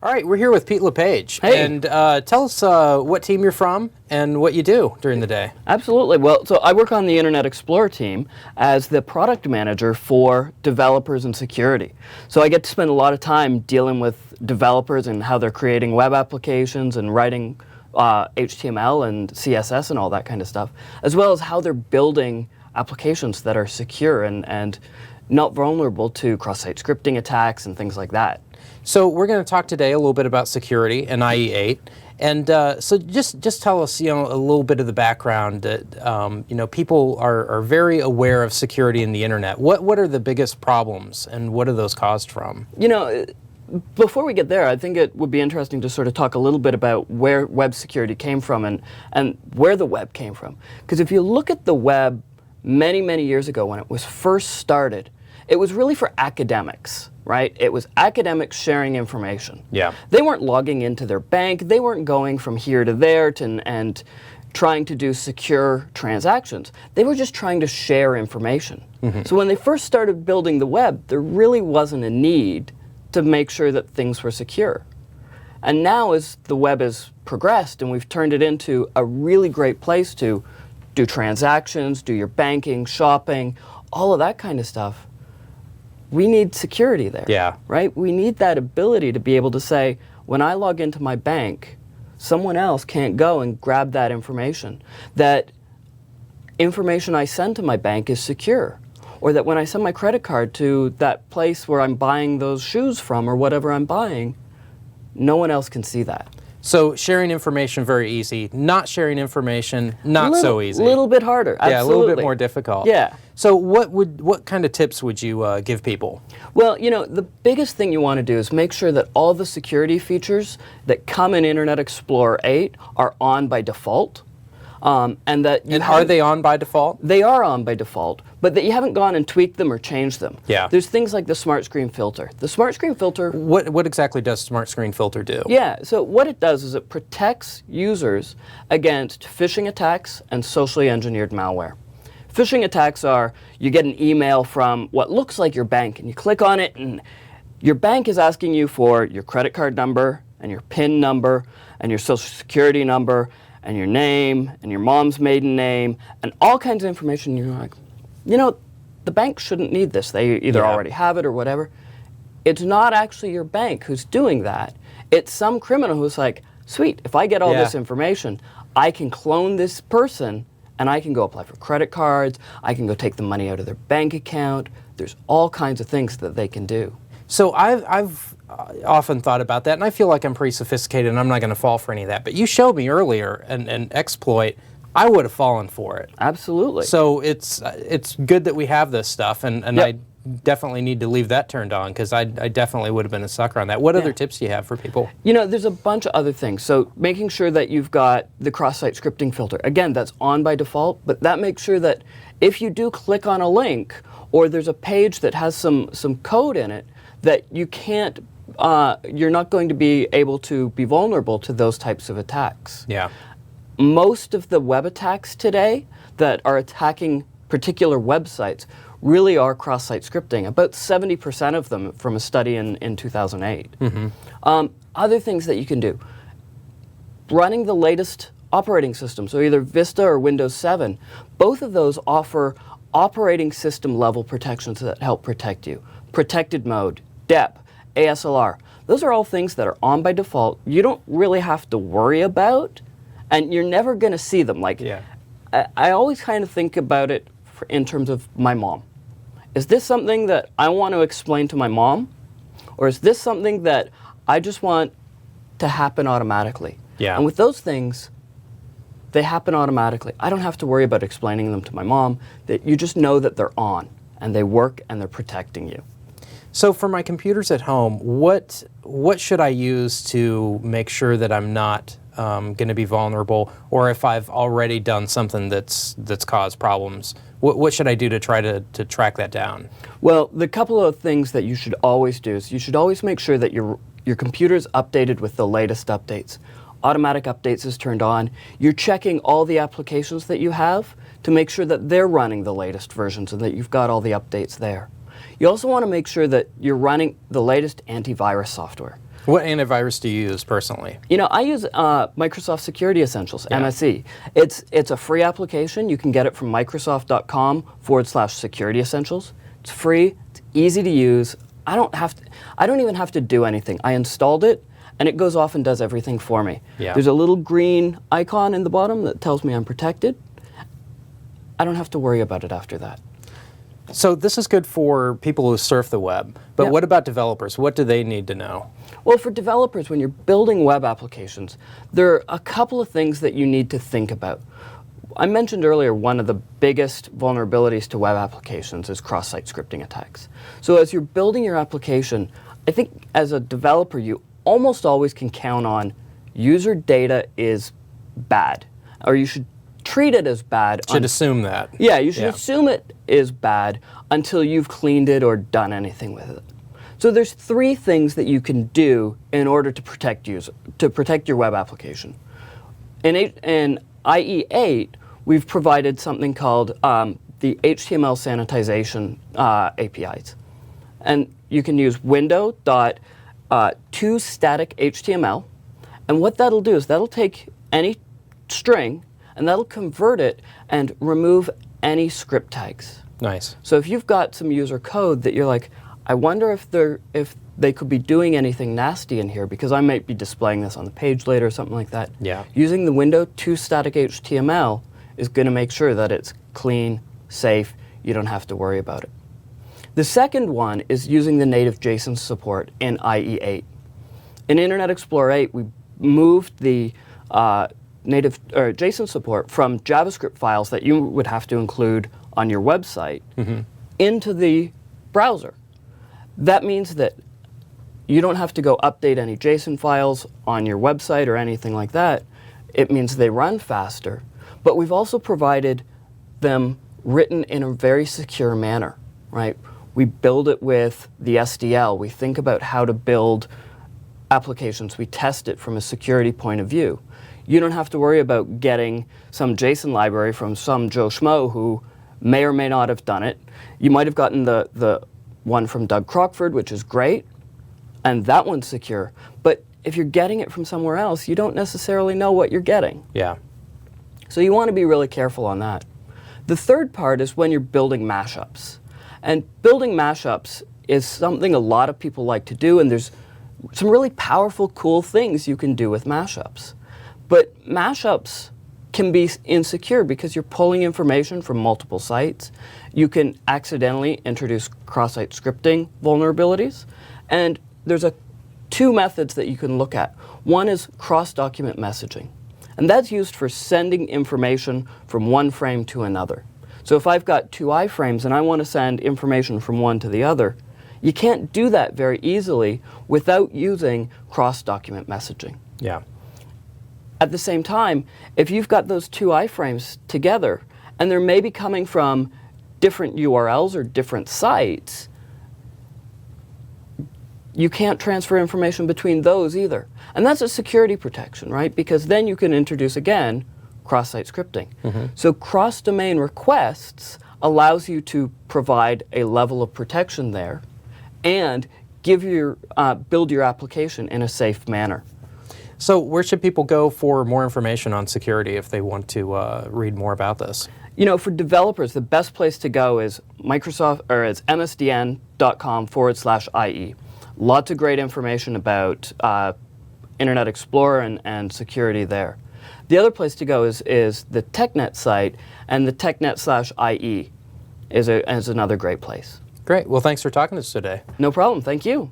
All right, we're here with Pete LePage. Hey. And tell us what team you're from and what you do during the day. Absolutely. Well, so I work on the Internet Explorer team as the product manager for developers and security. So I get to spend a lot of time dealing with developers and how they're creating web applications and writing HTML and CSS and all that kind of stuff, as well as how they're building applications that are secure and not vulnerable to cross-site scripting attacks and things like that. So we're going to talk today a little bit about security and IE8. And so just tell us, a little bit of the background that, people are very aware of security in the internet. What are the biggest problems and what are those caused from? Before we get there, I think it would be interesting to sort of talk a little bit about where web security came from and where the web came from. Because if you look at the web many, many years ago when it was first started, it was really for academics, right? It was academics sharing information. Yeah. They weren't logging into their bank. They weren't going from here to there and trying to do secure transactions. They were just trying to share information. Mm-hmm. So when they first started building the web, there really wasn't a need to make sure that things were secure. And now as the web has progressed and we've turned it into a really great place to do transactions, do your banking, shopping, all of that kind of stuff, we need security there, yeah. Right? We need that ability to be able to say, when I log into my bank, someone else can't go and grab that information. That information I send to my bank is secure. Or that when I send my credit card to that place where I'm buying those shoes from or whatever I'm buying, no one else can see that. So sharing information, very easy. Not sharing information, not so easy. A little bit harder, absolutely. Yeah, a little bit more difficult. Yeah. So what kind of tips would you give people? Well, the biggest thing you want to do is make sure that all the security features that come in Internet Explorer 8 are on by default. And are they on by default? They are on by default, but that you haven't gone and tweaked them or changed them. Yeah. There's things like the Smart Screen Filter. The Smart Screen Filter... What exactly does Smart Screen Filter do? Yeah, so what it does is it protects users against phishing attacks and socially engineered malware. Phishing attacks are, you get an email from what looks like your bank, and you click on it, and your bank is asking you for your credit card number, and your PIN number, and your social security number, and your name, and your mom's maiden name, and all kinds of information. You're like, the bank shouldn't need this. They either already have it or whatever. It's not actually your bank who's doing that. It's some criminal who's like, sweet, if I get all this information, I can clone this person, and I can go apply for credit cards, I can go take the money out of their bank account. There's all kinds of things that they can do. So I've often thought about that, and I feel like I'm pretty sophisticated, and I'm not going to fall for any of that. But you showed me earlier an exploit. I would have fallen for it. Absolutely. So it's good that we have this stuff, and Yep. I definitely need to leave that turned on, because I definitely would have been a sucker on that. What other tips do you have for people? There's a bunch of other things. So making sure that you've got the cross-site scripting filter. Again, that's on by default, but that makes sure that if you do click on a link, or there's a page that has some code in it, that you can't, you're not going to be able to be vulnerable to those types of attacks. Yeah. Most of the web attacks today that are attacking particular websites really are cross-site scripting. About 70% of them from a study in 2008. Mm-hmm. Other things that you can do. Running the latest operating system, so either Vista or Windows 7, both of those offer operating system level protections that help protect you. Protected mode, DEP, ASLR. Those are all things that are on by default. You don't really have to worry about, and you're never going to see them. I always kind of think about it in terms of my mom. Is this something that I want to explain to my mom? Or is this something that I just want to happen automatically? Yeah. And with those things, they happen automatically. I don't have to worry about explaining them to my mom. That you just know that they're on, and they work, and they're protecting you. So for my computers at home, what should I use to make sure that I'm not going to be vulnerable, or if I've already done something that's caused problems? What should I do to try to track that down? Well, the couple of things that you should always do is you should always make sure that your computer's updated with the latest updates. Automatic updates is turned on. You're checking all the applications that you have to make sure that they're running the latest versions and that you've got all the updates there. You also want to make sure that you're running the latest antivirus software. What antivirus do you use personally? You know, I use Microsoft Security Essentials, Yeah. MSE. It's a free application. You can get it from Microsoft.com/Security Essentials. It's free. It's easy to use. I don't even have to do anything. I installed it, and it goes off and does everything for me. Yeah. There's a little green icon in the bottom that tells me I'm protected. I don't have to worry about it after that. So this is good for people who surf the web, but Yeah. what about developers? What do they need to know? Well, for developers, when you're building web applications, there are a couple of things that you need to think about. I mentioned earlier one of the biggest vulnerabilities to web applications is cross-site scripting attacks. So as you're building your application, I think as a developer, you almost always can count on user data is bad, or you should treat it as bad. Should assume that. Yeah, you should assume it is bad until you've cleaned it or done anything with it. So there's three things that you can do in order to protect your web application. In IE8, we've provided something called the HTML sanitization APIs. And you can use window.toStaticHTML. And what that'll do is that'll take any string and that'll convert it and remove any script tags. Nice. So if you've got some user code that you're like, I wonder if they could be doing anything nasty in here because I might be displaying this on the page later or something like that. Yeah. Using the window.toStaticHTML is going to make sure that it's clean, safe, you don't have to worry about it. The second one is using the native JSON support in IE8. In Internet Explorer 8, we moved the native JSON support from JavaScript files that you would have to include on your website into the browser. That means that you don't have to go update any JSON files on your website or anything like that. It means they run faster. But we've also provided them written in a very secure manner, right? We build it with the SDL. We think about how to build applications. We test it from a security point of view. You don't have to worry about getting some JSON library from some Joe Schmo who may or may not have done it. You might have gotten the one from Doug Crockford, which is great, and that one's secure. But if you're getting it from somewhere else, you don't necessarily know what you're getting. Yeah. So you want to be really careful on that. The third part is when you're building mashups. And building mashups is something a lot of people like to do, and there's some really powerful, cool things you can do with mashups. But mashups can be insecure because you're pulling information from multiple sites. You can accidentally introduce cross-site scripting vulnerabilities. And there's two methods that you can look at. One is cross-document messaging. And that's used for sending information from one frame to another. So if I've got two iframes and I want to send information from one to the other, you can't do that very easily without using cross-document messaging. Yeah. At the same time, if you've got those two iframes together, and they're maybe coming from different URLs or different sites, you can't transfer information between those either. And that's a security protection, right? Because then you can introduce, again, cross-site scripting. So cross-domain requests allows you to provide a level of protection there and build your application in a safe manner. So where should people go for more information on security if they want to read more about this? You know, for developers, the best place to go is it's msdn.com/IE. Lots of great information about Internet Explorer and security there. The other place to go is the TechNet site, and the TechNet/IE is another great place. Great. Well, thanks for talking to us today. No problem. Thank you.